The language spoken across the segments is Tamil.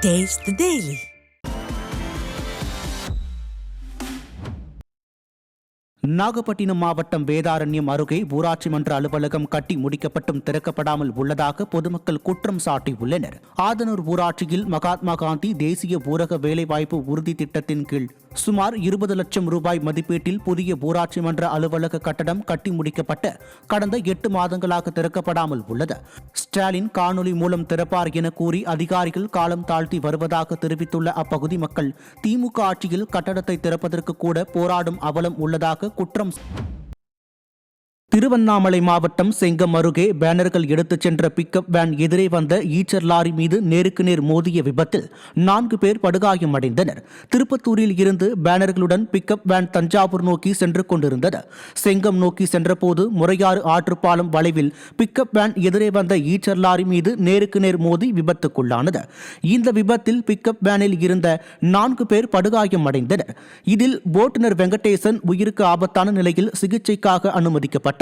Taste the Daily. நாகப்பட்டினம் மாவட்டம் வேதாரண்யம் அருகே ஊராட்சி மன்ற அலுவலகம் கட்டி முடிக்கப்பட்டும் திறக்கப்படாமல் உள்ளதாக பொதுமக்கள் குற்றம் சாட்டியுள்ளனர். ஆதனூர் ஊராட்சியில் மகாத்மா காந்தி தேசிய ஊரக வேலைவாய்ப்பு உறுதி திட்டத்தின் கீழ் சுமார் 20 லட்சம் ரூபாய் மதிப்பீட்டில் புதிய ஊராட்சி மன்ற அலுவலக கட்டடம் கட்டி முடிக்கப்பட்டு கடந்த 8 மாதங்களாக திறக்கப்படாமல் உள்ளது. ஸ்டாலின் காணொலி மூலம் திறப்பார் என கூறி அதிகாரிகள் காலம் தாழ்த்தி வருவதாக தெரிவித்துள்ள அப்பகுதி மக்கள் திமுக ஆட்சியில் கட்டடத்தை திறப்பதற்கு கூட போராடும் அவலம் உள்ளதாக குற்றம். திருவண்ணாமலை மாவட்டம் செங்கம் அருகே பேனர்கள் எடுத்துச் சென்ற பிக்கப் வேன் எதிரே வந்த ஈச்சர் லாரி மீது நேருக்கு நேர் மோதிய விபத்தில் 4 பேர் படுகாயமடைந்தனர். திருப்பத்தூரில் இருந்து பேனர்களுடன் பிக்கப் வேன் தஞ்சாவூர் நோக்கி சென்று கொண்டிருந்தது. செங்கம் நோக்கி சென்றபோது முறையாறு ஆற்றுப்பாலம் வளைவில் பிக்கப் வேன் எதிரே வந்த ஈச்சர் லாரி மீது நேருக்கு நேர் மோதி விபத்துக்குள்ளானது. இந்த விபத்தில் பிக்கப் வேனில் இருந்த 4 பேர் படுகாயமடைந்தனர். இதில் ஓட்டுநர் வெங்கடேசன் உயிருக்கு ஆபத்தான நிலையில் சிகிச்சைக்காக அனுமதிக்கப்பட்டார்.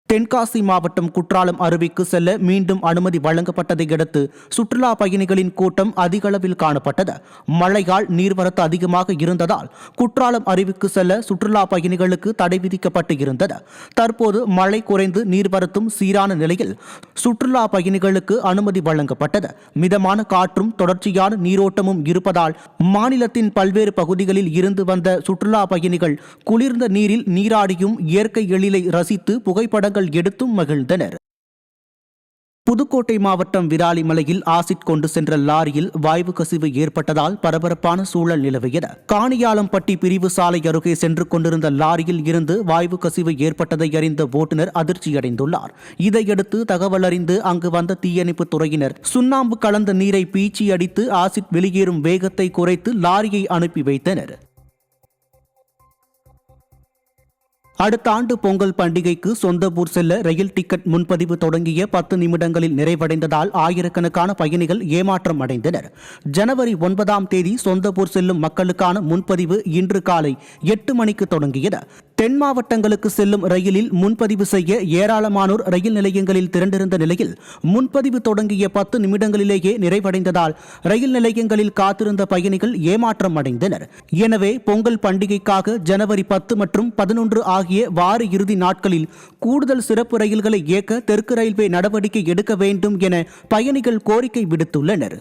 தென்காசி மாவட்டம் குற்றாலம் அருவிக்கு செல்ல மீண்டும் அனுமதி வழங்கப்பட்டதை அடுத்து சுற்றுலா பயணிகளின் கூட்டம் அதிக அளவில் காணப்பட்டது. மழையால் நீர்வரத்து அதிகமாக இருந்ததால் குற்றாலம் அருவிக்கு செல்ல சுற்றுலா பயணிகளுக்கு தடை விதிக்கப்பட்டு இருந்தது. தற்போது மழை குறைந்து நீர்வரத்தும் சீரான நிலையில் சுற்றுலா பயணிகளுக்கு அனுமதி வழங்கப்பட்டது. மிதமான காற்றும் தொடர்ச்சியான நீரோட்டமும் இருப்பதால் மாநிலத்தின் பல்வேறு பகுதிகளில் இருந்து வந்த சுற்றுலா பயணிகள் குளிர்ந்த நீரில் நீராடியும் இயற்கை எழிலை ரசித்து புகைப்படங்கள் எடுத்தும் மகிழ்ந்தனர். புதுக்கோட்டை மாவட்டம் விராலிமலையில் ஆசிட் கொண்டு சென்ற லாரியில் வாயு கசிவு ஏற்பட்டதால் பரபரப்பான சூழல் நிலவியது. காணியாளம்பட்டி பிரிவு சாலை அருகே சென்று கொண்டிருந்த லாரியில் இருந்து வாயு கசிவு ஏற்பட்டதை அறிந்த ஓட்டுநர் அதிர்ச்சியடைந்துள்ளார். இதையடுத்து தகவல் அறிந்து அங்கு வந்த தீயணைப்பு துறையினர் சுண்ணாம்பு கலந்த நீரை பீச்சி அடித்து ஆசிட் வெளியேறும் வேகத்தை குறைத்து லாரியை அனுப்பி வைத்தனர். அடுத்த ஆண்டு பொங்கல் பண்டிகைக்கு சொந்த ஊர் செல்ல ரயில் டிக்கெட் முன்பதிவு தொடங்கிய 10 நிமிடங்களில் நிறைவடைந்ததால் ஆயிரக்கணக்கான பயணிகள் ஏமாற்றம் அடைந்தனர். ஜனவரி 9ஆம் தேதி சொந்த ஊர் செல்லும் மக்களுக்கான முன்பதிவு இன்று காலை 8 மணிக்கு தொடங்கியது. தென் மாவட்டங்களுக்கு செல்லும் ரயிலில் முன்பதிவு செய்ய ஏராளமானோர் ரயில் நிலையங்களில் திரண்டிருந்த நிலையில் முன்பதிவு தொடங்கிய 10 நிமிடங்களிலேயே நிறைவடைந்ததால் ரயில் நிலையங்களில் காத்திருந்த பயணிகள் ஏமாற்றம் அடைந்தனர். எனவே பொங்கல் பண்டிகைக்காக ஜனவரி 10 மற்றும் 11 ஆகிய வார இறுதி நாட்களில் கூடுதல் சிறப்பு ரயில்களை இயக்க தெற்கு ரயில்வே நடவடிக்கை எடுக்க வேண்டும் என பயணிகள் கோரிக்கை விடுத்துள்ளனர்.